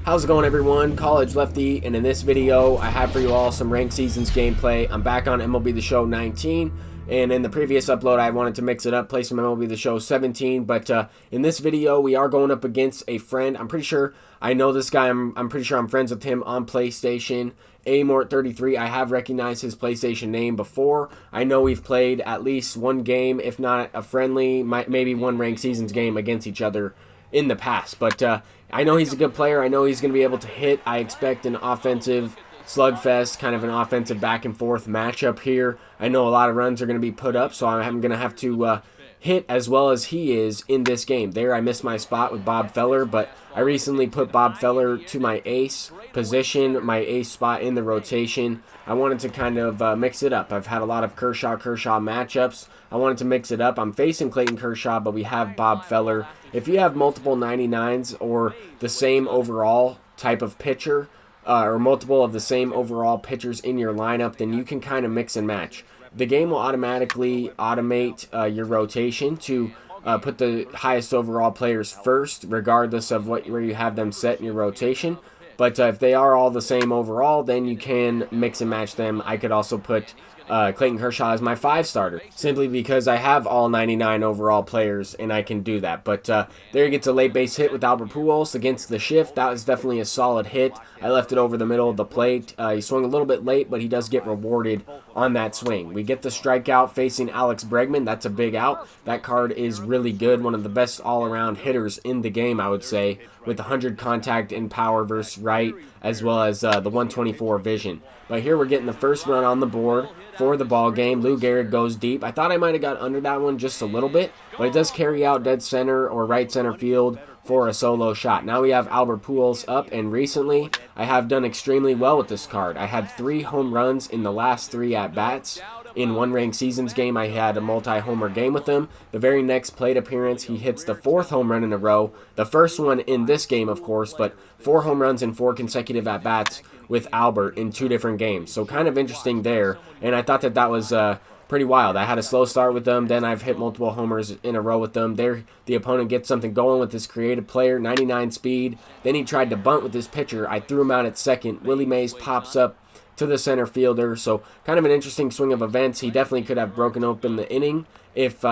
How's it going, everyone? College Lefty, and in this video I have for you all some ranked seasons gameplay. I'm back on MLB The Show 19, and in the previous upload I wanted to mix it up, play some MLB The Show 17, but in this video we are going up against a friend. I'm pretty sure I know this guy. I'm pretty sure I'm friends with him on PlayStation. Amort33, I have recognized his PlayStation name before. I know we've played at least one game, if not a friendly, maybe one ranked seasons game against each other in the past, but I know he's a good player. I know he's going to be able to hit. I expect an offensive slugfest, kind of an offensive back and forth matchup here. I know a lot of runs are going to be put up, so I'm going to have to hit as well as he is in this game. There I missed my spot with Bob Feller, but I recently put Bob Feller to my ace position, my ace spot in the rotation. I wanted to kind of mix it up. I've had a lot of Kershaw matchups. I wanted to mix it up. I'm facing Clayton Kershaw, but we have Bob Feller. If you have multiple 99s or the same overall type of pitcher, or multiple of the same overall pitchers in your lineup, then you can kind of mix and match. The game will automatically automate your rotation to put the highest overall players first, regardless of where you have them set in your rotation. But if they are all the same overall, then you can mix and match them. I could also put Clayton Kershaw as my 5 starter, simply because I have all 99 overall players and I can do that. But there he gets a late base hit with Albert Pujols against the shift. That was definitely a solid hit. I left it over the middle of the plate. He swung a little bit late, but he does get rewarded on that swing. We get the strikeout facing Alex Bregman. That's a big out. That card is really good. One of the best all-around hitters in the game, I would say, with 100 contact and power versus right, as well as the 124 vision. But here we're getting the first run on the board for the ball game. Lou Gehrig goes deep. I thought I might have got under that one just a little bit, but it does carry out dead center or right center field for a solo shot. Now we have Albert Pujols up, and recently I have done extremely well with this card. I had 3 home runs in the last 3 at-bats. In one ranked seasons game, I had a multi-homer game with him. The very next plate appearance, he hits the 4th home run in a row. The first one in this game, of course, but 4 home runs in 4 consecutive at-bats with Albert in 2 different games. So kind of interesting there, and I thought that was pretty wild. I had a slow start with them, then I've hit multiple homers in a row with them. There, the opponent gets something going with this creative player, 99 speed. Then he tried to bunt with his pitcher. I threw him out at second. Willie Mays pops up to the center fielder. So kind of an interesting swing of events. He definitely could have broken open the inning if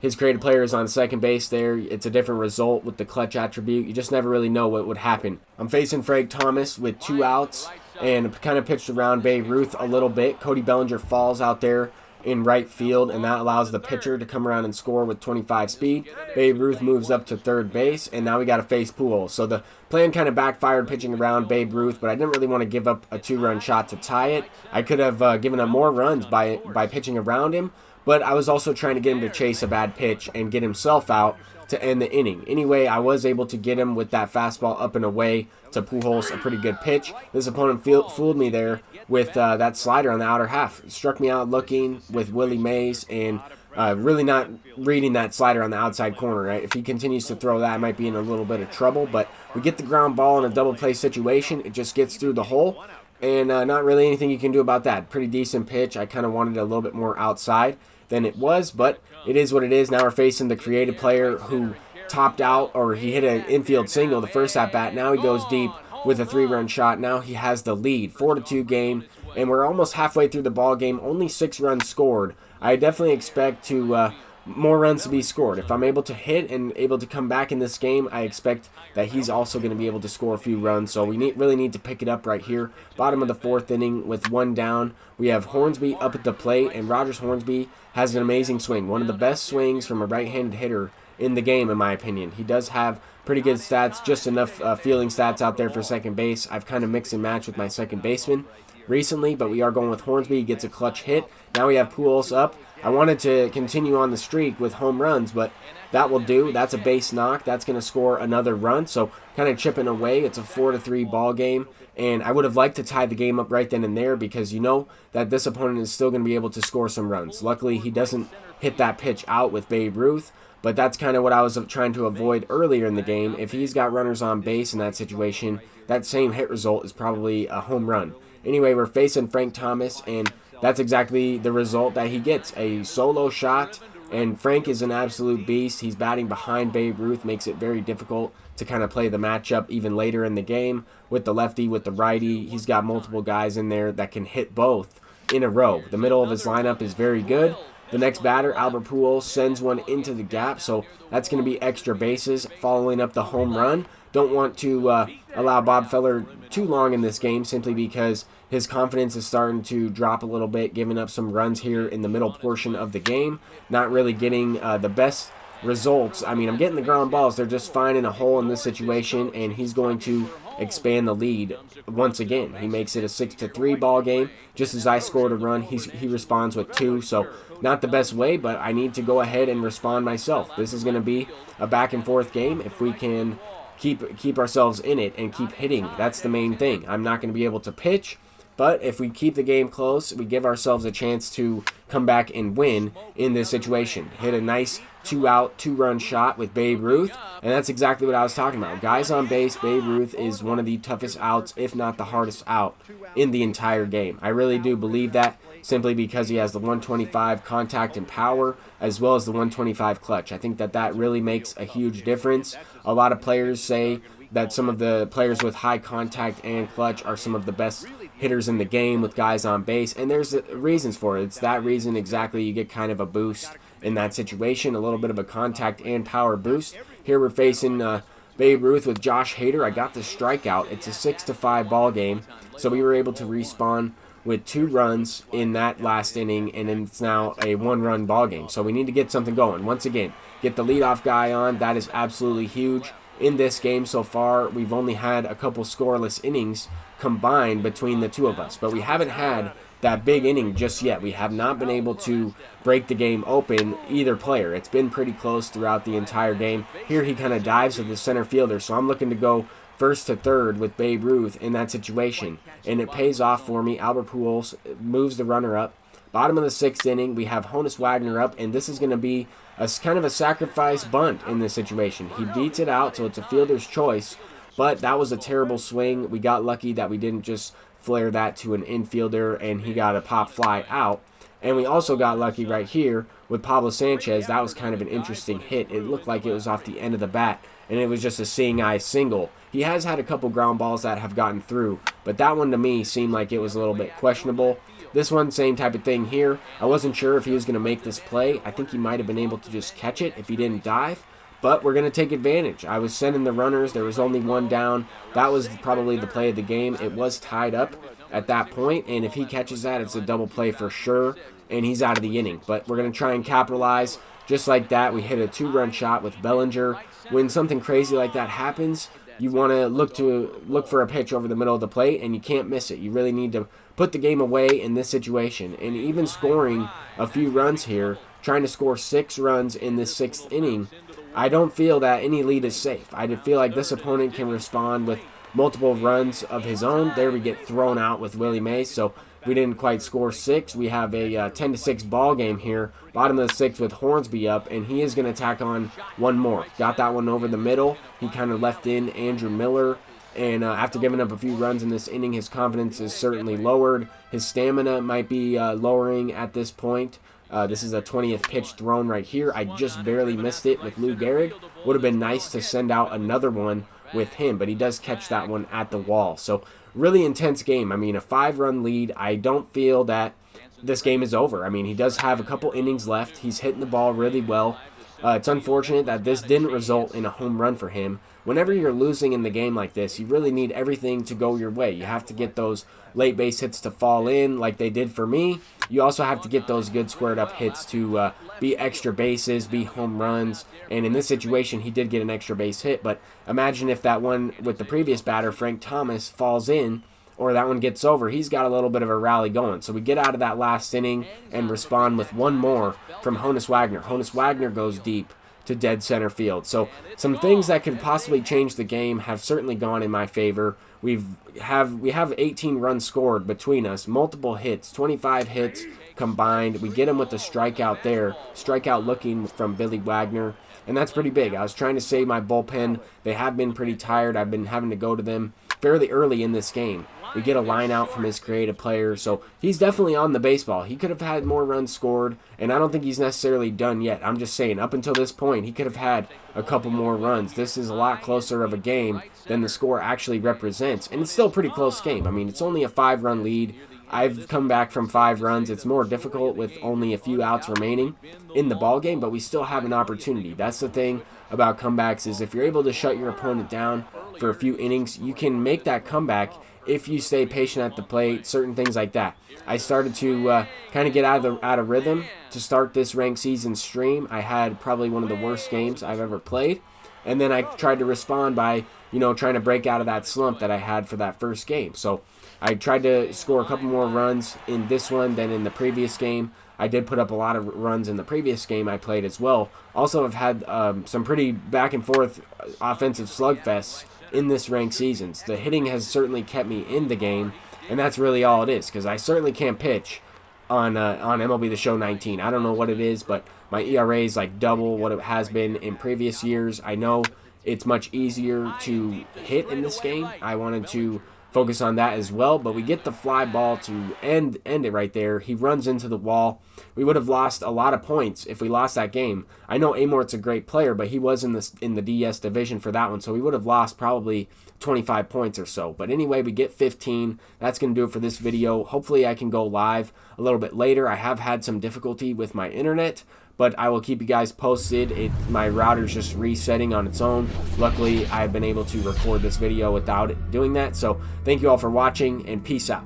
his creative player is on second base there. It's a different result with the clutch attribute. You just never really know what would happen. I'm facing Frank Thomas with 2 outs and kind of pitched around Babe Ruth a little bit. Cody Bellinger falls out there in right field, and that allows the pitcher to come around and score with 25 speed. Babe Ruth moves up to third base, and now we got to face Pujols. So the plan kind of backfired pitching around Babe Ruth, but I didn't really want to give up a 2-run shot to tie it. I could have given up more runs by pitching around him, but I was also trying to get him to chase a bad pitch and get himself out to end the inning. Anyway, I was able to get him with that fastball up and away to Pujols, a pretty good pitch. This opponent fooled me there with that slider on the outer half. It struck me out looking with Willie Mays and really not reading that slider on the outside corner. Right? If he continues to throw that, I might be in a little bit of trouble, but we get the ground ball in a double play situation. It just gets through the hole, and not really anything you can do about that. Pretty decent pitch. I kind of wanted it a little bit more outside than it was, but it is what it is. Now we're facing the creative player who topped out, or he hit an infield single the first at bat. Now he goes deep with a 3-run shot. Now he has the lead, 4-2 game, and we're almost halfway through the ball game. Only 6 runs scored. I definitely expect to more runs to be scored. If I'm able to hit and able to come back in this game, I expect that he's also going to be able to score a few runs. So we really need to pick it up right here. Bottom of the 4th inning with 1 down. We have Hornsby up at the plate, and Rogers Hornsby has an amazing swing. One of the best swings from a right-handed hitter in the game, in my opinion. He does have pretty good stats, just enough fielding stats out there for second base. I've kind of mixed and matched with my second baseman recently, but we are going with Hornsby. He gets a clutch hit. Now we have Pujols up. I wanted to continue on the streak with home runs, but that will do. That's a base knock. That's going to score another run, so kind of chipping away. It's a 4-3 ball game, and I would have liked to tie the game up right then and there because you know that this opponent is still going to be able to score some runs. Luckily, he doesn't hit that pitch out with Babe Ruth, but that's kind of what I was trying to avoid earlier in the game. If he's got runners on base in that situation, that same hit result is probably a home run. Anyway, we're facing Frank Thomas, and that's exactly the result that he gets. A solo shot And Frank is an absolute beast. He's batting behind Babe Ruth, makes it very difficult to kind of play the matchup even later in the game with the lefty, with the righty. He's got multiple guys in there that can hit both in a row. The middle of his lineup is very good. The next batter, Albert Pujols, sends one into the gap, so that's going to be extra bases following up the home run. Don't want to allow Bob Feller too long in this game simply because his confidence is starting to drop a little bit, giving up some runs here in the middle portion of the game. Not really getting the best results. I mean, I'm getting the ground balls. They're just finding a hole in this situation, and he's going to expand the lead once again. He makes it a 6-3 ball game. Just as I scored a run, he responds with 2. So not the best way, but I need to go ahead and respond myself. This is going to be a back and forth game. If we can keep ourselves in it and keep hitting, that's the main thing. I'm not going to be able to pitch, but if we keep the game close, we give ourselves a chance to come back and win in this situation. Hit a nice 2-out, 2-run shot with Babe Ruth, and that's exactly what I was talking about. Guys on base, Babe Ruth is one of the toughest outs, if not the hardest out in the entire game. I really do believe that, simply because he has the 125 contact and power, as well as the 125 clutch. I think that really makes a huge difference. A lot of players say that some of the players with high contact and clutch are some of the best hitters in the game with guys on base, and there's reasons for it. It's that reason exactly you get kind of a boost in that situation, a little bit of a contact and power boost. Here we're facing Babe Ruth with Josh Hader. I got the strikeout. It's a 6-5 ball game, so we were able to respawn with 2 runs in that last inning, and then it's now a 1-run ball game. So we need to get something going. Once again, get the leadoff guy on. That is absolutely huge. In this game so far, we've only had a couple scoreless innings combined between the two of us, but we haven't had that big inning just yet. We have not been able to break the game open, either player. It's been pretty close throughout the entire game. Here he kind of dives to the center fielder, so I'm looking to go first to third with Babe Ruth in that situation, and it pays off for me. Albert Pujols moves the runner up. Bottom of the 6th inning, we have Honus Wagner up, and this is going to be a kind of a sacrifice bunt in this situation. He beats it out, so it's a fielder's choice, but that was a terrible swing. We got lucky that we didn't just flare that to an infielder, and he got a pop fly out. And we also got lucky right here with Pablo Sanchez. That was kind of an interesting hit. It looked like it was off the end of the bat, and it was just a seeing eye single. He has had a couple ground balls that have gotten through, but that one to me seemed like it was a little bit questionable. This one, same type of thing here. I wasn't sure if he was going to make this play. I think he might have been able to just catch it if he didn't dive, but we're going to take advantage. I was sending the runners. There was only one down. That was probably the play of the game. It was tied up at that point, and if he catches that, it's a double play for sure, and he's out of the inning. But we're going to try and capitalize. Just like that, we hit a 2-run shot with Bellinger. When something crazy like that happens, you want to look for a pitch over the middle of the plate, and you can't miss it. You really need to put the game away in this situation. And even scoring a few runs here, trying to score 6 runs in this 6th inning, I don't feel that any lead is safe. I feel like this opponent can respond with multiple runs of his own. There we get thrown out with Willie Mays, so we didn't quite score 6. We have a 10-6 ball game here. Bottom of the 6th with Hornsby up, and he is going to tack on one more. Got that one over the middle. He kind of left in Andrew Miller, and after giving up a few runs in this inning, his confidence is certainly lowered. His stamina might be lowering at this point. This is a 20th pitch thrown right here. I just barely missed it with Lou Gehrig. Would have been nice to send out another one with him, but he does catch that one at the wall. So really intense game. I mean, a 5-run lead. I don't feel that this game is over. I mean, he does have a couple innings left. He's hitting the ball really well. It's unfortunate that this didn't result in a home run for him. Whenever you're losing in the game like this, you really need everything to go your way. You have to get those late base hits to fall in like they did for me. You also have to get those good squared up hits to be extra bases, be home runs. And in this situation, he did get an extra base hit. But imagine if that one with the previous batter, Frank Thomas, falls in, or that one gets over. He's got a little bit of a rally going. So we get out of that last inning and respond with one more from Honus Wagner. Honus Wagner goes deep to dead center field. So some things that could possibly change the game have certainly gone in my favor. We have 18 runs scored between us, multiple hits, 25 hits combined. We get him with the strikeout there, strikeout looking from Billy Wagner, and that's pretty big. I was trying to save my bullpen. They have been pretty tired. I've been having to go to them fairly early in this game. We get a line out from his creative player, so he's definitely on the baseball. He could have had more runs scored, and I don't think he's necessarily done yet. I'm just saying, up until this point, he could have had a couple more runs. This is a lot closer of a game than the score actually represents, and it's still a pretty close game. I mean, it's only a 5-run lead. I've come back from 5 runs. It's more difficult with only a few outs remaining in the ball game, but we still have an opportunity. That's the thing about comebacks, is if you're able to shut your opponent down for a few innings, you can make that comeback if you stay patient at the plate, certain things like that. I started to kind of get out of rhythm to start this ranked season stream. I had probably one of the worst games I've ever played, and then I tried to respond by, trying to break out of that slump that I had for that first game. So I tried to score a couple more runs in this one than in the previous game. I did put up a lot of runs in the previous game I played as well. Also, I've had some pretty back and forth offensive slugfests in this ranked seasons. The hitting has certainly kept me in the game, and that's really all it is, because I certainly can't pitch on MLB The Show 19. I don't know what it is, but my ERA is like double what it has been in previous years. I know it's much easier to hit in this game. I wanted to focus on that as well, but we get the fly ball to end it right there. He runs into the wall. We would have lost a lot of points if we lost that game. I know Amort's a great player, but he was in the DS division for that one, so we would have lost probably 25 points or so. But anyway, we get 15. That's going to do it for this video. Hopefully I can go live a little bit later. I have had some difficulty with my internet, but I will keep you guys posted. My router's just resetting on its own. Luckily, I've been able to record this video without it doing that. So thank you all for watching, and peace out.